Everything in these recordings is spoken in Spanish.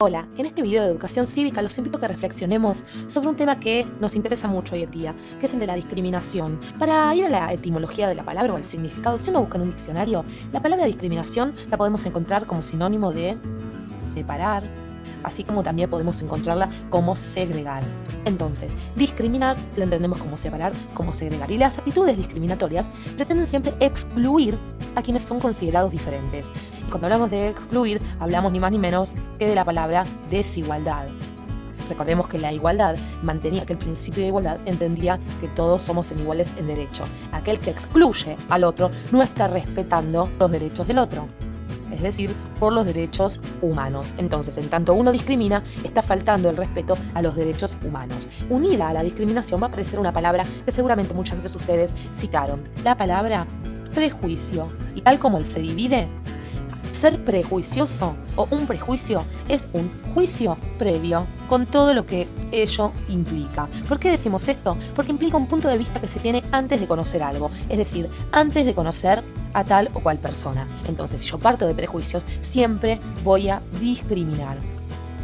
Hola, en este video de educación cívica los invito a que reflexionemos sobre un tema que nos interesa mucho hoy en día, que es el de la discriminación. Para ir a la etimología de la palabra o al significado, si uno busca en un diccionario, la palabra discriminación la podemos encontrar como sinónimo de separar, así como también podemos encontrarla como segregar. Entonces, discriminar lo entendemos como separar, como segregar. Y las actitudes discriminatorias pretenden siempre excluir a quienes son considerados diferentes. Y cuando hablamos de excluir, hablamos ni más ni menos que de la palabra desigualdad. Recordemos que la igualdad mantenía que el principio de igualdad entendía que todos somos iguales en derecho. Aquel que excluye al otro no está respetando los derechos del otro, es decir, por los derechos humanos. Entonces, en tanto uno discrimina, está faltando el respeto a los derechos humanos. Unida a la discriminación va a aparecer una palabra que seguramente muchas veces ustedes citaron, la palabra prejuicio. Y tal como él se divide, ser prejuicioso o un prejuicio es un juicio previo con todo lo que ello implica. ¿Por qué decimos esto? Porque implica un punto de vista que se tiene antes de conocer algo, es decir, antes de conocer a tal o cual persona. Entonces, si yo parto de prejuicios, siempre voy a discriminar.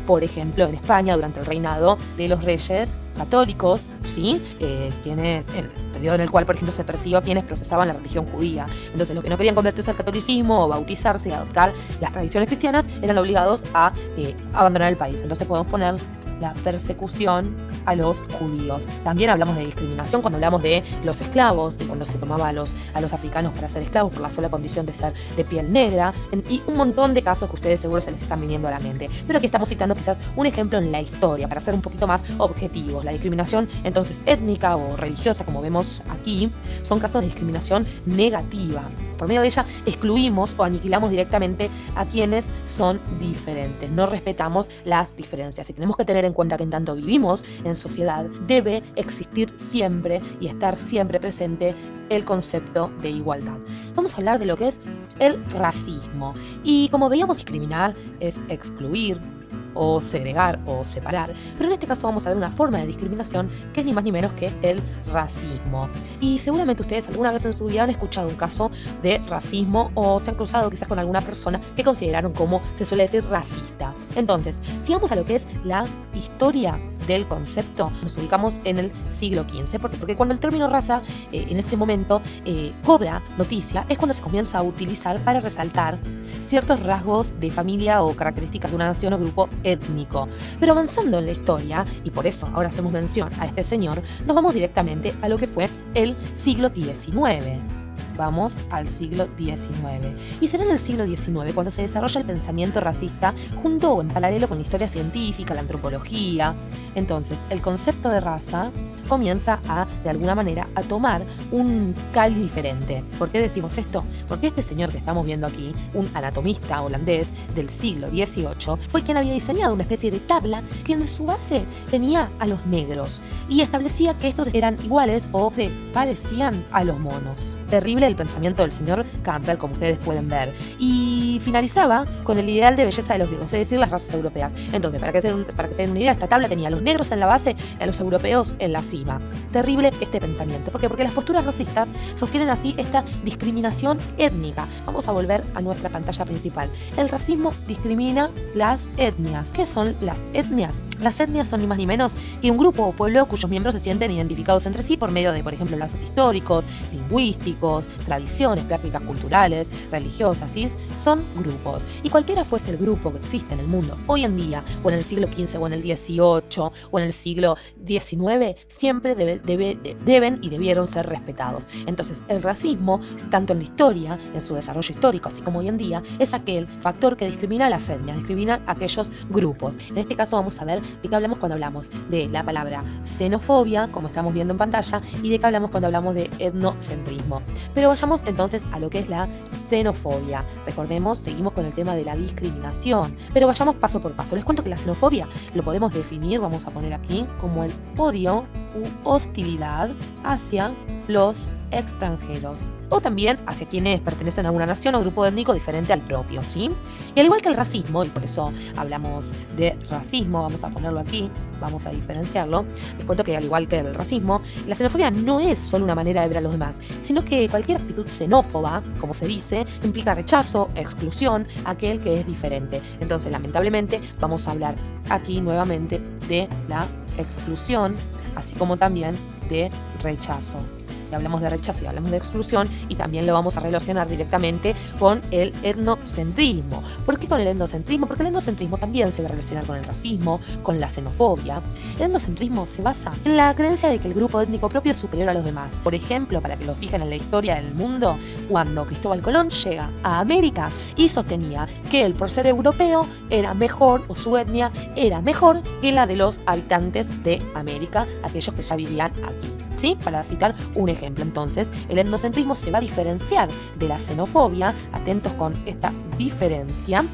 Por ejemplo, en España, durante el reinado de los reyes católicos, ¿sí? Quienes, en el periodo en el cual, por ejemplo, se persiguió a quienes profesaban la religión judía. Entonces, los que no querían convertirse al catolicismo o bautizarse y adoptar las tradiciones cristianas eran obligados a abandonar el país. Entonces, podemos poner la persecución a los judíos. También hablamos de discriminación cuando hablamos de los esclavos, de cuando se tomaba a los africanos para ser esclavos por la sola condición de ser de piel negra, y un montón de casos que ustedes seguro se les están viniendo a la mente. Pero aquí estamos citando quizás un ejemplo en la historia para ser un poquito más objetivos. La discriminación entonces étnica o religiosa, como vemos aquí, son casos de discriminación negativa. Por medio de ella excluimos o aniquilamos directamente a quienes son diferentes. No respetamos las diferencias y tenemos que tener en cuenta que en tanto vivimos en sociedad debe existir siempre y estar siempre presente el concepto de igualdad. Vamos a hablar de lo que es el racismo. Y como veíamos, discriminar es excluir o segregar o separar, pero en este caso vamos a ver una forma de discriminación que es ni más ni menos que el racismo. Y seguramente ustedes alguna vez en su vida han escuchado un caso de racismo o se han cruzado quizás con alguna persona que consideraron como se suele decir racista. Entonces, si vamos a lo que es la historia del concepto, nos ubicamos en el siglo XV. ¿Por qué? Porque cuando el término raza en ese momento cobra noticia, es cuando se comienza a utilizar para resaltar ciertos rasgos de familia o características de una nación o grupo étnico. Pero avanzando en la historia, y por eso ahora hacemos mención a este señor, nos vamos directamente a lo que fue el siglo XIX. Vamos al siglo XIX. Y será en el siglo XIX cuando se desarrolla el pensamiento racista junto o en paralelo con la historia científica, la antropología. Entonces, el concepto de raza comienza de alguna manera, a tomar un cáliz diferente. ¿Por qué decimos esto? Porque este señor que estamos viendo aquí, un anatomista holandés del siglo XVIII, fue quien había diseñado una especie de tabla que en su base tenía a los negros y establecía que estos eran iguales o se parecían a los monos. Terrible el pensamiento del señor Campbell, como ustedes pueden ver, y finalizaba con el ideal de belleza de los griegos, es decir, las razas europeas. Entonces, para que se den una idea, esta tabla tenía a los negros en la base y a los europeos en la cima. Terrible este pensamiento. ¿Por qué? Porque las posturas racistas sostienen así esta discriminación étnica. Vamos a volver a nuestra pantalla principal. El racismo discrimina las etnias. ¿Qué son las etnias? Las etnias son ni más ni menos que un grupo o pueblo cuyos miembros se sienten identificados entre sí por medio de, por ejemplo, lazos históricos, lingüísticos, tradiciones, prácticas culturales, religiosas, ¿sí? Son grupos. Y cualquiera fuese el grupo que existe en el mundo hoy en día, o en el siglo XV, o en el XVIII, o en el siglo XIX, siempre deben y debieron ser respetados. Entonces, el racismo, tanto en la historia, en su desarrollo histórico, así como hoy en día, es aquel factor que discrimina a las etnias, discrimina a aquellos grupos. En este caso vamos a ver de qué hablamos cuando hablamos de la palabra xenofobia, como estamos viendo en pantalla, y de qué hablamos cuando hablamos de etnocentrismo. Pero vayamos entonces a lo que es la xenofobia. Recordemos, seguimos con el tema de la discriminación, pero vayamos paso por paso. Les cuento que la xenofobia lo podemos definir, vamos a poner aquí, como el odio u hostilidad hacia los extranjeros. o también hacia quienes pertenecen a una nación o grupo étnico diferente al propio, ¿sí? Y al igual que el racismo, y por eso hablamos de racismo, vamos a ponerlo aquí, vamos a diferenciarlo, les cuento que al igual que el racismo, la xenofobia no es solo una manera de ver a los demás, sino que cualquier actitud xenófoba, como se dice, implica rechazo, exclusión a aquel que es diferente. Entonces, lamentablemente, vamos a hablar aquí nuevamente de la exclusión, así como también de rechazo. Y hablamos de rechazo y hablamos de exclusión, y también lo vamos a relacionar directamente con el etnocentrismo. ¿Por qué con el etnocentrismo? Porque el etnocentrismo también se va a relacionar con el racismo, con la xenofobia. El etnocentrismo se basa en la creencia de que el grupo étnico propio es superior a los demás. Por ejemplo, para que lo fijen en la historia del mundo, cuando Cristóbal Colón llega a América y sostenía que él, por ser europeo, era mejor, o su etnia era mejor que la de los habitantes de América, aquellos que ya vivían aquí. ¿Sí? Para citar un ejemplo, entonces, el etnocentrismo se va a diferenciar de la xenofobia, atentos con esta diferencia,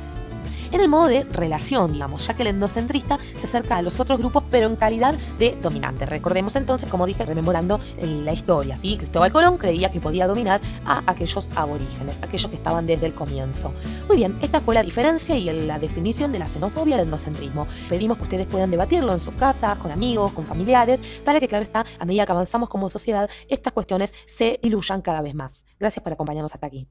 en el modo de relación, digamos, ya que el etnocentrista se acerca a los otros grupos, pero en calidad de dominante. Recordemos entonces, como dije, rememorando la historia, ¿sí? Cristóbal Colón creía que podía dominar a aquellos aborígenes, aquellos que estaban desde el comienzo. Muy bien, esta fue la diferencia y la definición de la xenofobia del etnocentrismo. Pedimos que ustedes puedan debatirlo en sus casas, con amigos, con familiares, para que, claro está, a medida que avanzamos como sociedad, estas cuestiones se diluyan cada vez más. Gracias por acompañarnos hasta aquí.